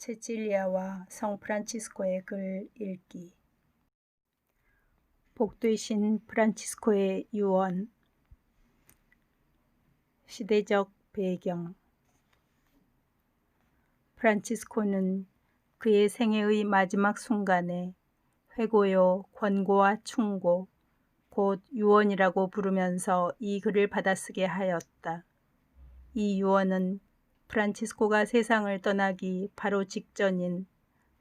체칠리아와 성 프란치스코의 글 읽기. 복되신 프란치스코의 유언. 시대적 배경. 프란치스코는 그의 생애의 마지막 순간에 회고요, 권고와 충고, 곧 유언이라고 부르면서 이 글을 받아쓰게 하였다. 이 유언은 프란치스코가 세상을 떠나기 바로 직전인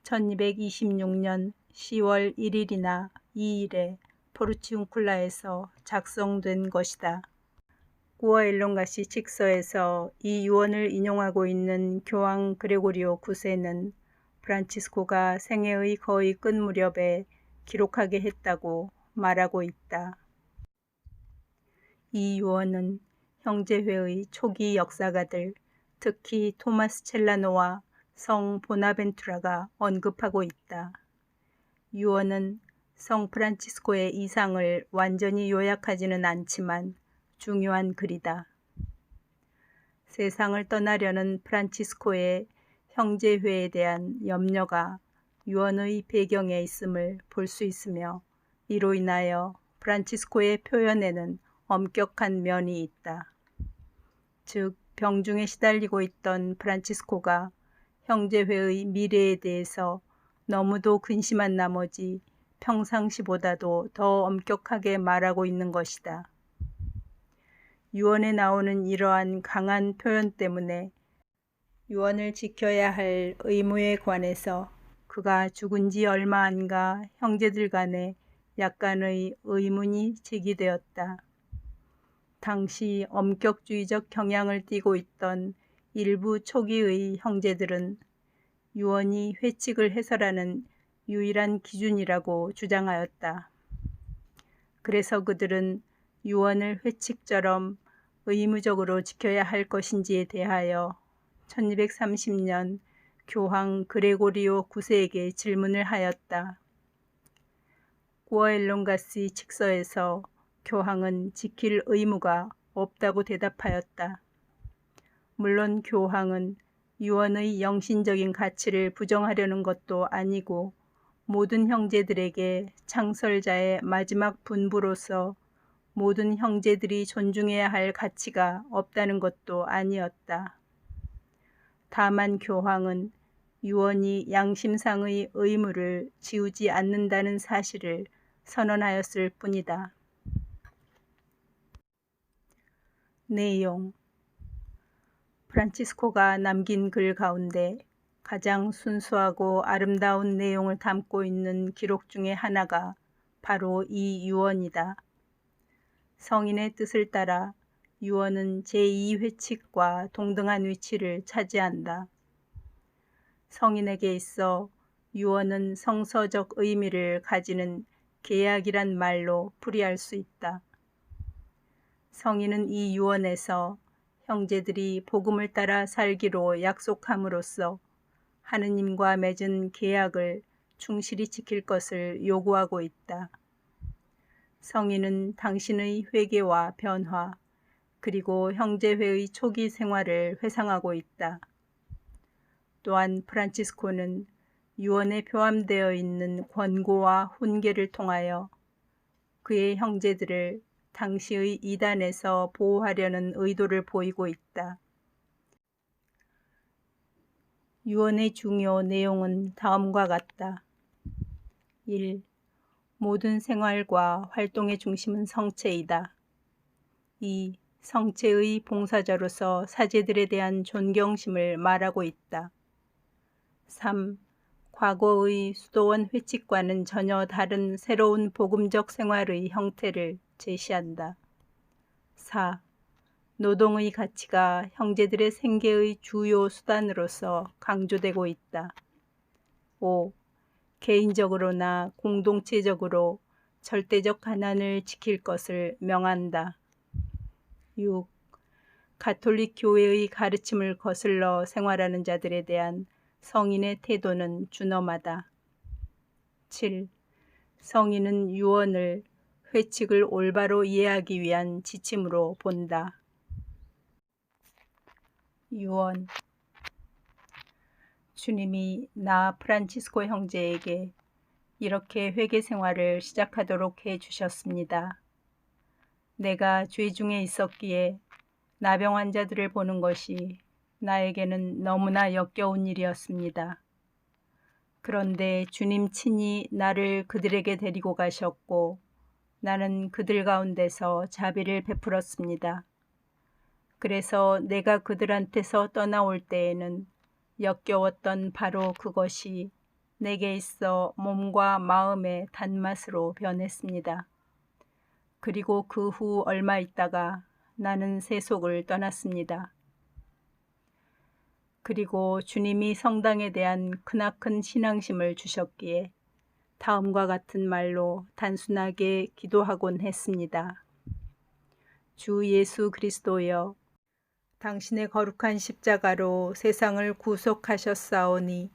1226년 10월 1일이나 2일에 포르치운쿨라에서 작성된 것이다. 구어엘론가시 칙서에서 이 유언을 인용하고 있는 교황 그레고리오 9세는 프란치스코가 생애의 거의 끝 무렵에 기록하게 했다고 말하고 있다. 이 유언은 형제회의 초기 역사가들, 특히 토마스 첼라노와 성 보나벤투라가 언급하고 있다. 유언은 성 프란치스코의 이상을 완전히 요약하지는 않지만 중요한 글이다. 세상을 떠나려는 프란치스코의 형제회에 대한 염려가 유언의 배경에 있음을 볼 수 있으며, 이로 인하여 프란치스코의 표현에는 엄격한 면이 있다. 즉, 병중에 시달리고 있던 프란치스코가 형제회의 미래에 대해서 너무도 근심한 나머지 평상시보다도 더 엄격하게 말하고 있는 것이다. 유언에 나오는 이러한 강한 표현 때문에 유언을 지켜야 할 의무에 관해서 그가 죽은 지 얼마 안 가 형제들 간에 약간의 의문이 제기되었다. 당시 엄격주의적 경향을 띠고 있던 일부 초기의 형제들은 유언이 회칙을 해설하는 유일한 기준이라고 주장하였다. 그래서 그들은 유언을 회칙처럼 의무적으로 지켜야 할 것인지에 대하여 1230년 교황 그레고리오 9세에게 질문을 하였다. 구어엘론가시 칙서에서 교황은 지킬 의무가 없다고 대답하였다. 물론 교황은 유언의 영신적인 가치를 부정하려는 것도 아니고 모든 형제들에게 창설자의 마지막 분부로서 모든 형제들이 존중해야 할 가치가 없다는 것도 아니었다. 다만 교황은 유언이 양심상의 의무를 지우지 않는다는 사실을 선언하였을 뿐이다. 내용. 프란치스코가 남긴 글 가운데 가장 순수하고 아름다운 내용을 담고 있는 기록 중에 하나가 바로 이 유언이다. 성인의 뜻을 따라 유언은 제2회칙과 동등한 위치를 차지한다. 성인에게 있어 유언은 성서적 의미를 가지는 계약이란 말로 풀이할 수 있다. 성인은 이 유언에서 형제들이 복음을 따라 살기로 약속함으로써 하느님과 맺은 계약을 충실히 지킬 것을 요구하고 있다. 성인은 당신의 회개와 변화, 그리고 형제회의 초기 생활을 회상하고 있다. 또한 프란치스코는 유언에 포함되어 있는 권고와 훈계를 통하여 그의 형제들을 당시의 이단에서 보호하려는 의도를 보이고 있다. 유언의 중요 내용은 다음과 같다. 1. 모든 생활과 활동의 중심은 성체이다. 2. 성체의 봉사자로서 사제들에 대한 존경심을 말하고 있다. 3. 과거의 수도원 회칙과는 전혀 다른 새로운 복음적 생활의 형태를 제시한다. 4. 노동의 가치가 형제들의 생계의 주요 수단으로서 강조되고 있다. 5. 개인적으로나 공동체적으로 절대적 가난을 지킬 것을 명한다. 6. 가톨릭 교회의 가르침을 거슬러 생활하는 자들에 대한 성인의 태도는 준엄하다. 7. 성인은 유언을 회칙을 올바로 이해하기 위한 지침으로 본다. 유언. 주님이 나 프란치스코 형제에게 이렇게 회개 생활을 시작하도록 해 주셨습니다. 내가 죄 중에 있었기에 나병 환자들을 보는 것이 나에게는 너무나 역겨운 일이었습니다. 그런데 주님 친히 나를 그들에게 데리고 가셨고 나는 그들 가운데서 자비를 베풀었습니다. 그래서 내가 그들한테서 떠나올 때에는 역겨웠던 바로 그것이 내게 있어 몸과 마음의 단맛으로 변했습니다. 그리고 그 후 얼마 있다가 나는 세속을 떠났습니다. 그리고 주님이 성당에 대한 크나큰 신앙심을 주셨기에 다음과 같은 말로 단순하게 기도하곤 했습니다. 주 예수 그리스도여, 당신의 거룩한 십자가로 세상을 구속하셨사오니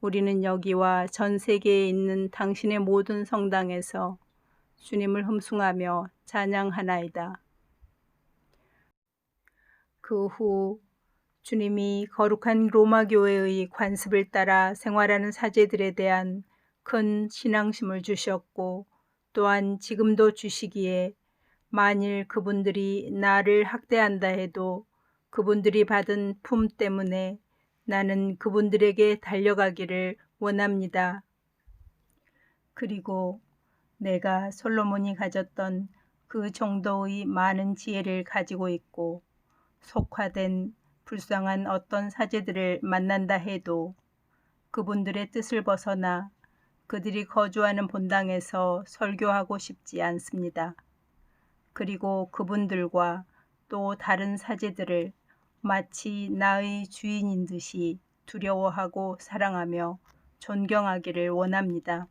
우리는 여기와 전 세계에 있는 당신의 모든 성당에서 주님을 흠숭하며 찬양하나이다. 그 후 주님이 거룩한 로마 교회의 관습을 따라 생활하는 사제들에 대한 큰 신앙심을 주셨고 또한 지금도 주시기에 만일 그분들이 나를 학대한다 해도 그분들이 받은 품 때문에 나는 그분들에게 달려가기를 원합니다. 그리고 내가 솔로몬이 가졌던 그 정도의 많은 지혜를 가지고 있고 속화된 불쌍한 어떤 사제들을 만난다 해도 그분들의 뜻을 벗어나 그들이 거주하는 본당에서 설교하고 싶지 않습니다. 그리고 그분들과 또 다른 사제들을 마치 나의 주인인 듯이 두려워하고 사랑하며 존경하기를 원합니다.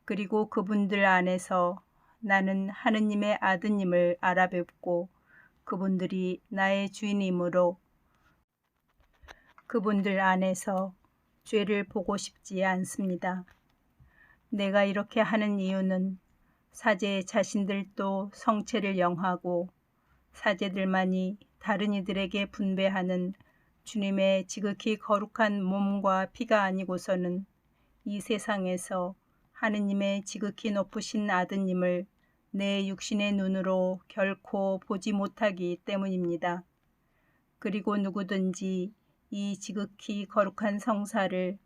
그리고 그분들 안에서 나는 하느님의 아드님을 알아뵙고 그분들이 나의 주인이므로 그분들 안에서 죄를 보고 싶지 않습니다. 내가 이렇게 하는 이유는 사제 자신들도 성체를 영하고 사제들만이 다른 이들에게 분배하는 주님의 지극히 거룩한 몸과 피가 아니고서는 이 세상에서 하느님의 지극히 높으신 아드님을 내 육신의 눈으로 결코 보지 못하기 때문입니다. 그리고 누구든지 이 지극히 거룩한 성사를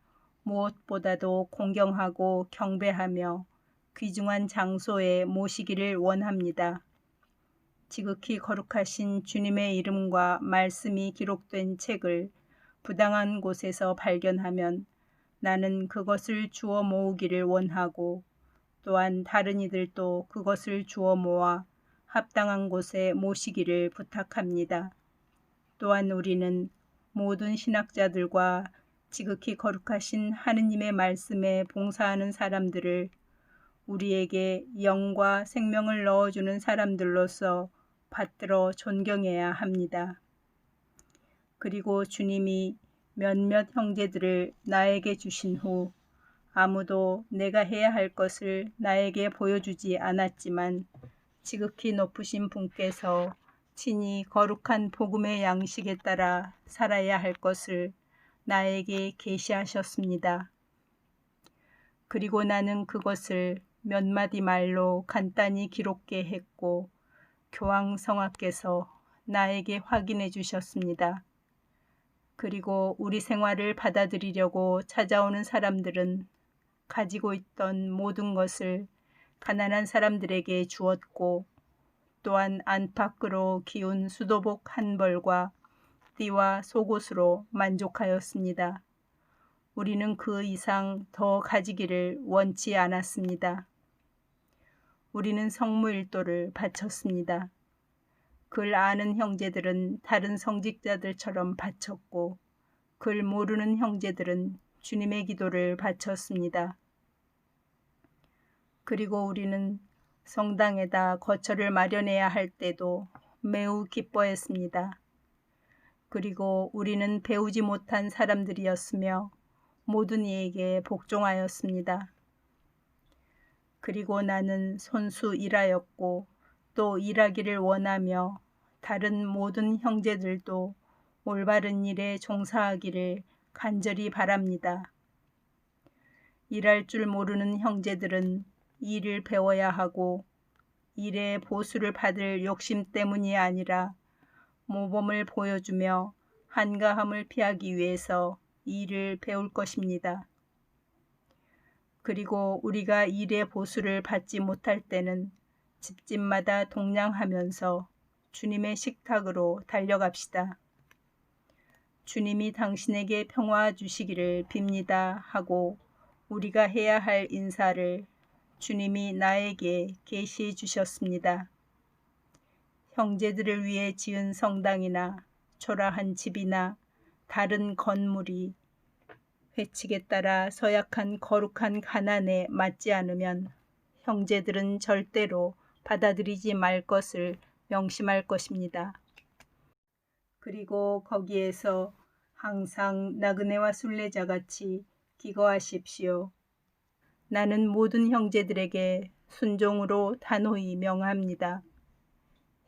무엇보다도 공경하고 경배하며 귀중한 장소에 모시기를 원합니다. 지극히 거룩하신 주님의 이름과 말씀이 기록된 책을 부당한 곳에서 발견하면 나는 그것을 주워 모으기를 원하고 또한 다른 이들도 그것을 주워 모아 합당한 곳에 모시기를 부탁합니다. 또한 우리는 모든 신학자들과 지극히 거룩하신 하느님의 말씀에 봉사하는 사람들을 우리에게 영과 생명을 넣어주는 사람들로서 받들어 존경해야 합니다. 그리고 주님이 몇몇 형제들을 나에게 주신 후 아무도 내가 해야 할 것을 나에게 보여주지 않았지만 지극히 높으신 분께서 친히 거룩한 복음의 양식에 따라 살아야 할 것을 나에게 계시하셨습니다. 그리고 나는 그것을 몇 마디 말로 간단히 기록게 했고 교황 성하께서 나에게 확인해 주셨습니다. 그리고 우리 생활을 받아들이려고 찾아오는 사람들은 가지고 있던 모든 것을 가난한 사람들에게 주었고 또한 안팎으로 기운 수도복 한 벌과 띠와 속옷으로 만족하였습니다. 우리는 그 이상 더 가지기를 원치 않았습니다. 우리는 성무일도를 바쳤습니다. 글 아는 형제들은 다른 성직자들처럼 바쳤고 글 모르는 형제들은 주님의 기도를 바쳤습니다. 그리고 우리는 성당에다 거처를 마련해야 할 때도 매우 기뻐했습니다. 그리고 우리는 배우지 못한 사람들이었으며 모든 이에게 복종하였습니다. 그리고 나는 손수 일하였고 또 일하기를 원하며 다른 모든 형제들도 올바른 일에 종사하기를 간절히 바랍니다. 일할 줄 모르는 형제들은 일을 배워야 하고 일의 보수를 받을 욕심 때문이 아니라 모범을 보여주며 한가함을 피하기 위해서 일을 배울 것입니다. 그리고 우리가 일의 보수를 받지 못할 때는 집집마다 동냥하면서 주님의 식탁으로 달려갑시다. 주님이 당신에게 평화 주시기를 빕니다 하고 우리가 해야 할 인사를 주님이 나에게 계시해 주셨습니다. 형제들을 위해 지은 성당이나 초라한 집이나 다른 건물이 회칙에 따라 서약한 거룩한 가난에 맞지 않으면 형제들은 절대로 받아들이지 말 것을 명심할 것입니다. 그리고 거기에서 항상 나그네와 순례자같이 기거하십시오. 나는 모든 형제들에게 순종으로 단호히 명합니다.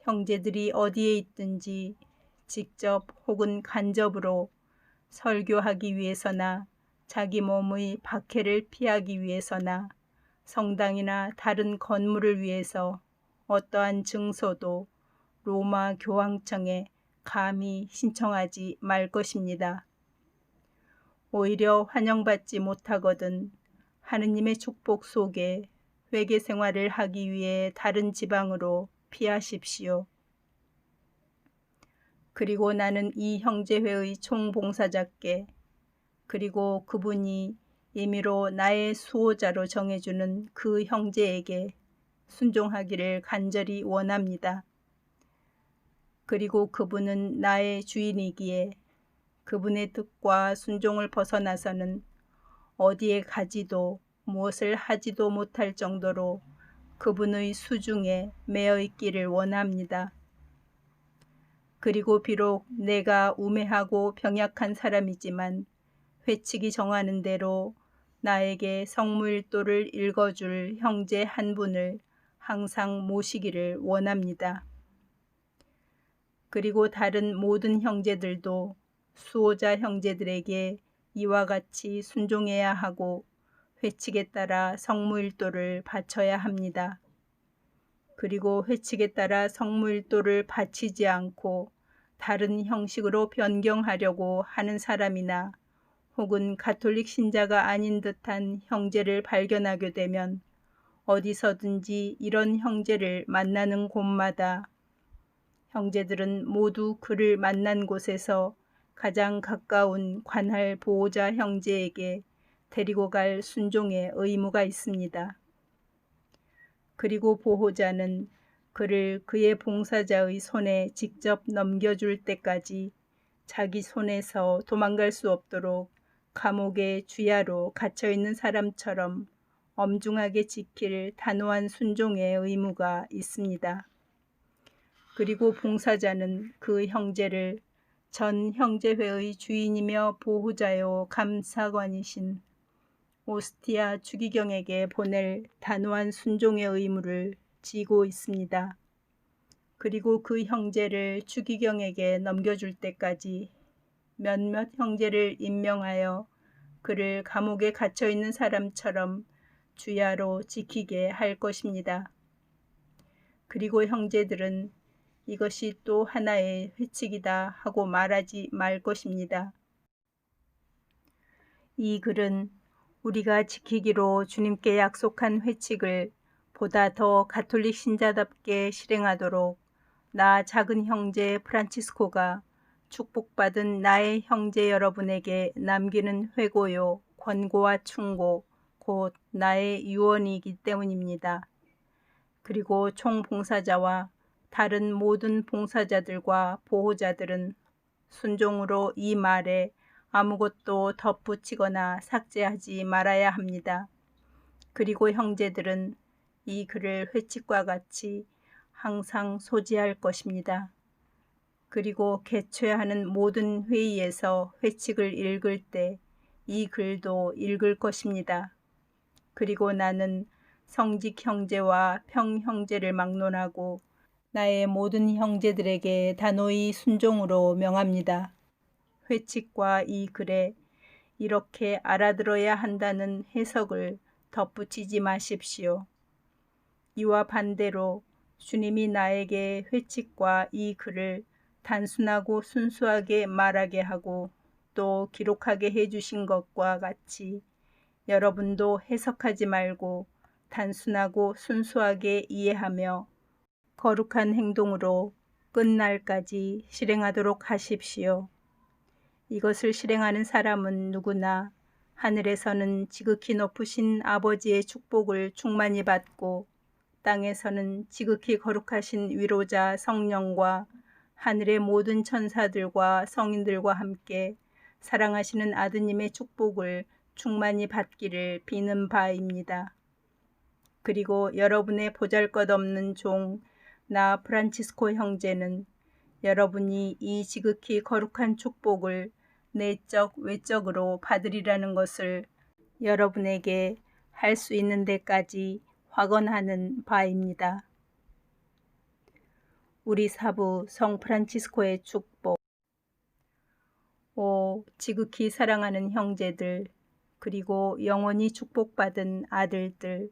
형제들이 어디에 있든지 직접 혹은 간접으로 설교하기 위해서나 자기 몸의 박해를 피하기 위해서나 성당이나 다른 건물을 위해서 어떠한 증서도 로마 교황청에 감히 신청하지 말 것입니다. 오히려 환영받지 못하거든 하느님의 축복 속에 회개 생활을 하기 위해 다른 지방으로 피하십시오. 그리고 나는 이 형제회의 총봉사자께 그리고 그분이 임의로 나의 수호자로 정해주는 그 형제에게 순종하기를 간절히 원합니다. 그리고 그분은 나의 주인이기에 그분의 뜻과 순종을 벗어나서는 어디에 가지도 무엇을 하지도 못할 정도로 그분의 수중에 매여 있기를 원합니다. 그리고 비록 내가 우매하고 병약한 사람이지만 회칙이 정하는 대로 나에게 성무일도를 읽어줄 형제 한 분을 항상 모시기를 원합니다. 그리고 다른 모든 형제들도 수호자 형제들에게 이와 같이 순종해야 하고 회칙에 따라 성무일도를 바쳐야 합니다. 그리고 회칙에 따라 성무일도를 바치지 않고 다른 형식으로 변경하려고 하는 사람이나 혹은 가톨릭 신자가 아닌 듯한 형제를 발견하게 되면 어디서든지 이런 형제를 만나는 곳마다 형제들은 모두 그를 만난 곳에서 가장 가까운 관할 보호자 형제에게 데리고 갈 순종의 의무가 있습니다. 그리고 보호자는 그를 그의 봉사자의 손에 직접 넘겨줄 때까지 자기 손에서 도망갈 수 없도록 감옥의 주야로 갇혀있는 사람처럼 엄중하게 지킬 단호한 순종의 의무가 있습니다. 그리고 봉사자는 그 형제를 전 형제회의 주인이며 보호자요 감사관이신 오스티아 추기경에게 보낼 단호한 순종의 의무를 지고 있습니다. 그리고 그 형제를 추기경에게 넘겨줄 때까지 몇몇 형제를 임명하여 그를 감옥에 갇혀있는 사람처럼 주야로 지키게 할 것입니다. 그리고 형제들은 이것이 또 하나의 회칙이다 하고 말하지 말 것입니다. 이 글은 우리가 지키기로 주님께 약속한 회칙을 보다 더 가톨릭 신자답게 실행하도록 나 작은 형제 프란치스코가 축복받은 나의 형제 여러분에게 남기는 회고요, 권고와 충고, 곧 나의 유언이기 때문입니다. 그리고 총봉사자와 다른 모든 봉사자들과 보호자들은 순종으로 이 말에 아무것도 덧붙이거나 삭제하지 말아야 합니다. 그리고 형제들은 이 글을 회칙과 같이 항상 소지할 것입니다. 그리고 개최하는 모든 회의에서 회칙을 읽을 때 이 글도 읽을 것입니다. 그리고 나는 성직 형제와 평 형제를 막론하고 나의 모든 형제들에게 단호히 순종으로 명합니다. 회칙과 이 글에 이렇게 알아들어야 한다는 해석을 덧붙이지 마십시오. 이와 반대로 주님이 나에게 회칙과 이 글을 단순하고 순수하게 말하게 하고 또 기록하게 해주신 것과 같이 여러분도 해석하지 말고 단순하고 순수하게 이해하며 거룩한 행동으로 끝날까지 실행하도록 하십시오. 이것을 실행하는 사람은 누구나 하늘에서는 지극히 높으신 아버지의 축복을 충만히 받고 땅에서는 지극히 거룩하신 위로자 성령과 하늘의 모든 천사들과 성인들과 함께 사랑하시는 아드님의 축복을 충만히 받기를 비는 바입니다. 그리고 여러분의 보잘것없는 종 나 프란치스코 형제는 여러분이 이 지극히 거룩한 축복을 내적 외적으로 받으리라는 것을 여러분에게 할 수 있는 데까지 확언하는 바입니다. 우리 사부 성 프란치스코의 축복. 오 지극히 사랑하는 형제들, 그리고 영원히 축복받은 아들들,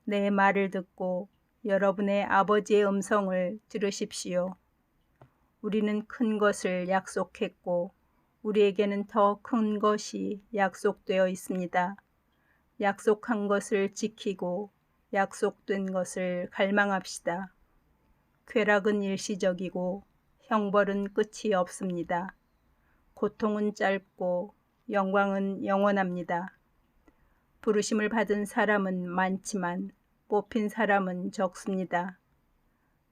내 말을 듣고 여러분의 아버지의 음성을 들으십시오. 우리는 큰 것을 약속했고 우리에게는 더 큰 것이 약속되어 있습니다. 약속한 것을 지키고 약속된 것을 갈망합시다. 쾌락은 일시적이고 형벌은 끝이 없습니다. 고통은 짧고 영광은 영원합니다. 부르심을 받은 사람은 많지만 뽑힌 사람은 적습니다.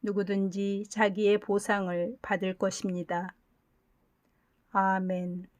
누구든지 자기의 보상을 받을 것입니다. 아멘.